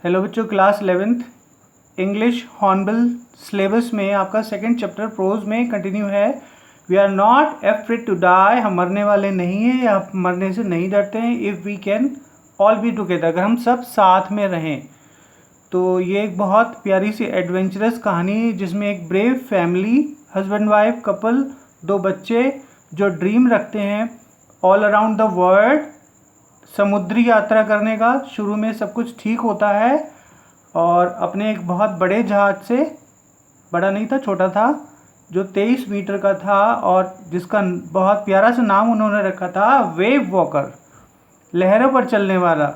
Hello बच्चों, class 11th English hornbill syllabus में आपका सेकंड चैप्टर प्रोज में कंटिन्यू है। We are not afraid to die, हम मरने वाले नहीं हैं या मरने से नहीं डरते हैं। If we can all be together, अगर हम सब साथ में रहें। तो ये एक बहुत प्यारी सी एडवेंचरस कहानी जिसमें एक brave family, husband wife couple, 2 बच्चे जो ड्रीम रखते हैं ऑल अराउंड द वर्ल्ड समुद्री यात्रा करने का। शुरू में सब कुछ ठीक होता है और अपने एक बहुत बड़े जहाज़ से, बड़ा नहीं था छोटा था, जो 23 मीटर का था और जिसका बहुत प्यारा सा नाम उन्होंने रखा था वेव वॉकर, लहरों पर चलने वाला,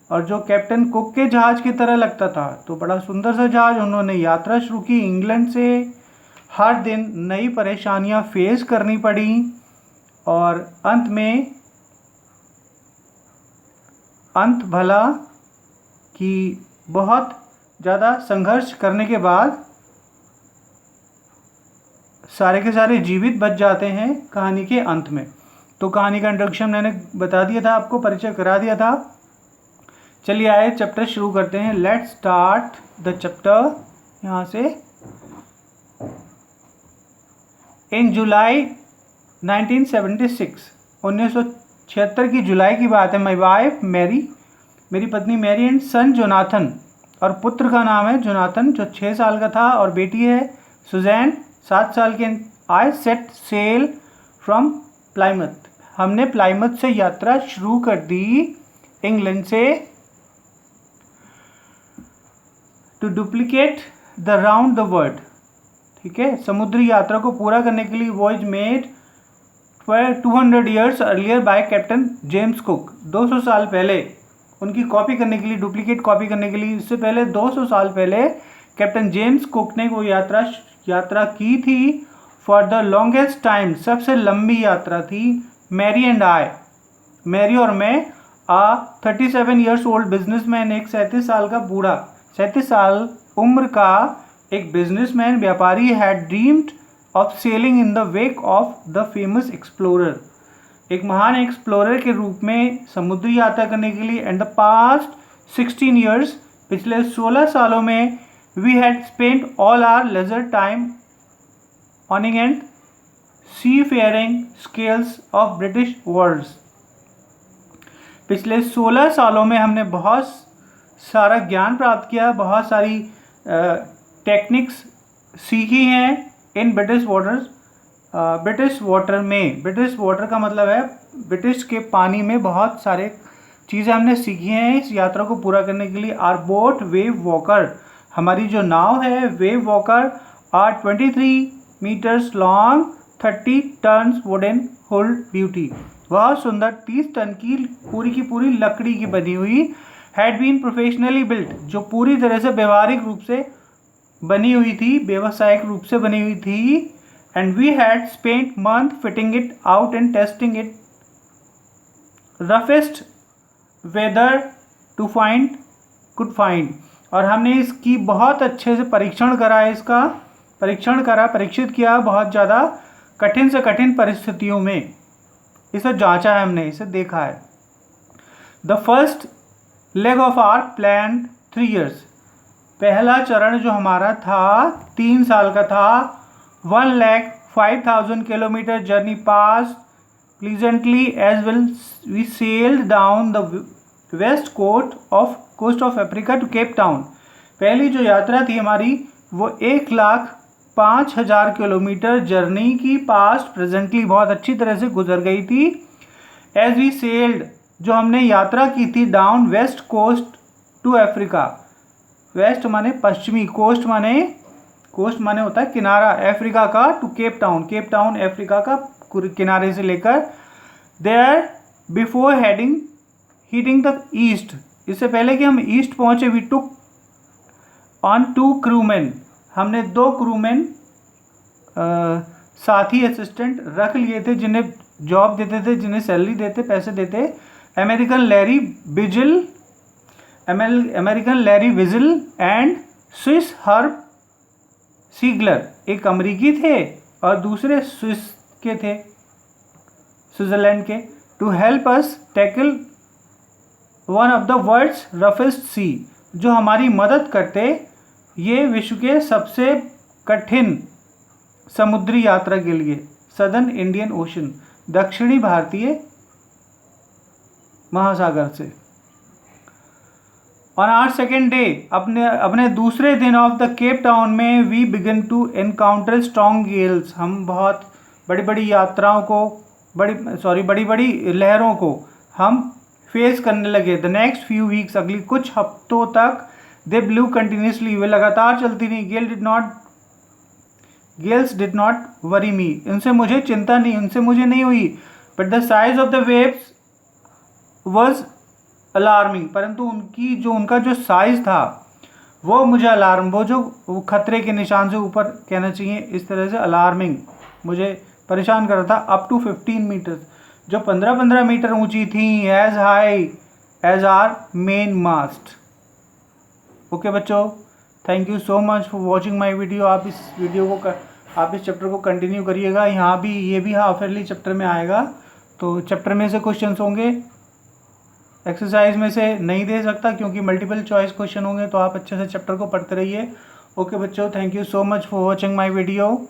और जो कैप्टन कुक के जहाज़ की तरह लगता था। तो बड़ा सुंदर सा जहाज़। उन्होंने यात्रा शुरू की इंग्लैंड से। हर दिन नई परेशानियां फेस करनी पड़ी और अंत भला कि बहुत ज़्यादा संघर्ष करने के बाद सारे के सारे जीवित बच जाते हैं कहानी के अंत में। तो कहानी का इंट्रोडक्शन मैंने बता दिया था, आपको परिचय करा दिया था। चलिए आए चैप्टर शुरू करते हैं। लेट्स स्टार्ट द चैप्टर यहाँ से। इन जुलाई 1976, 1976 की जुलाई की बात है। माई वाइफ मैरी, मेरी पत्नी मैरी, एंड सन जोनाथन, और पुत्र का नाम है जोनाथन जो 6 साल का था, और बेटी है सुजैन 7 साल की। I set sail from Plymouth, हमने प्लाईमथ से यात्रा शुरू कर दी इंग्लैंड से। To duplicate the round the world, ठीक है, समुद्री यात्रा को पूरा करने के लिए। Voyage made 200 years earlier by Captain James Cook, 200 साल पहले उनकी कॉपी करने के लिए, डुप्लीकेट कॉपी करने के लिए, इससे पहले 200 साल पहले कैप्टन जेम्स कुक ने वो यात्रा की थी। फॉर द लॉन्गेस्ट टाइम, सबसे लंबी यात्रा थी। मैरी एंड आई, मैरी और मैं, 37 ईयर्स ओल्ड बिजनेसमैन, एक 37 साल का बूढ़ा, 37 साल उम्र का एक बिजनेसमैन, व्यापारी, had dreamed of selling in the wake of the famous explorer, एक महान एक्सप्लोरर के रूप में समुद्री यात्रा करने के लिए। एंड द पास्ट 16 ईयर्स, पिछले 16 सालों में, we had spent all our leisure time honing and seafaring skills of British worlds, पिछले 16 सालों में हमने बहुत सारा ज्ञान प्राप्त किया, बहुत सारी टेक्निक्स सीखी हैं in British waters, British water में। ब्रिटिश वाटर का मतलब है ब्रिटिश के पानी में बहुत सारे चीज़ें हमने सीखी हैं इस यात्रा को पूरा करने के लिए। आर बोट वेव वॉकर, हमारी जो नाव है Wave Walker, are 23 meters long, 30 tons wooden hold beauty, बहुत सुंदर 30 टन की पूरी लकड़ी की बनी हुई, हैड बीन प्रोफेशनली बिल्ट, जो पूरी तरह से व्यवहारिक रूप से बनी हुई थी, व्यावसायिक रूप से बनी हुई थी। And we had spent month fitting it out and testing it, roughest weather to could find, और हमने इसकी बहुत अच्छे से परीक्षण करा, इसका परीक्षित किया बहुत ज़्यादा कठिन से कठिन परिस्थितियों में, इसे जांचा है हमने, इसे देखा है। The first leg of our plan 3 years, पहला चरण जो हमारा था 3 साल का था। 1,05,000 kilometre journey pass pleasantly as well we sailed down the west coast of Africa to Cape Town. पहली जो यात्रा थी हमारी वो 1,05,000 किलोमीटर जर्नी की पास्ट प्रेजेंटली बहुत अच्छी तरह से गुजर गई थी। एज वी सेल्ड, जो हमने यात्रा की थी, down west coast to Africa, west माने पश्चिमी, कोस्ट माने होता है किनारा अफ्रीका का, टू केप टाउन अफ्रीका का किनारे से लेकर। There before heading the east, इससे पहले कि हम ईस्ट पहुंचे, वी टुक ऑन 2 क्रूमैन, हमने 2 क्रूमैन साथी असिस्टेंट रख लिए थे, जिन्हें जॉब देते थे, जिन्हें सैलरी देते, पैसे देते। American Larry Vigil and Swiss Herb Siegler, एक अमेरिकी थे और दूसरे स्विस के थे, स्विट्जरलैंड के। To help us tackle one of the world's roughest sea, जो हमारी मदद करते ये विश्व के सबसे कठिन समुद्री यात्रा के लिए। सदर्न इंडियन ओशन, दक्षिणी भारतीय महासागर से। ऑन आवर सेकेंड डे, अपने दूसरे दिन ऑफ द केप टाउन में we began to encounter strong gales. हम बहुत बड़ी बड़ी यात्राओं को बड़ी बड़ी लहरों को हम फेस करने लगे। द नेक्स्ट फ्यू वीक्स, अगली कुछ हफ्तों तक दे ब्लू कंटिन्यूसली, वे लगातार चलती रही। गेल्स डिड नॉट वरी मी, उनसे मुझे चिंता नहीं, उनसे मुझे नहीं हुई। But the size of the waves was alarming, परंतु उनका जो साइज था वो मुझे अलार्म, वो जो खतरे के निशान से ऊपर कहना चाहिए, इस तरह से अलार्मिंग मुझे परेशान कर रहा था। अप टू 15 मीटर, जो 15-15 मीटर ऊंची थी। As high as our main mast. Okay बच्चों, thank you so much for watching my video. आप इस चैप्टर को कंटिन्यू करिएगा। यहाँ भी ये भी हाफ ईयरली चैप्टर में आएगा, तो चैप्टर में से क्वेश्चंस होंगे, एक्सरसाइज में से नहीं दे सकता क्योंकि मल्टीपल चॉइस क्वेश्चन होंगे। तो आप अच्छे से चैप्टर को पढ़ते रहिए। ओके बच्चों, thank you so much for watching my video.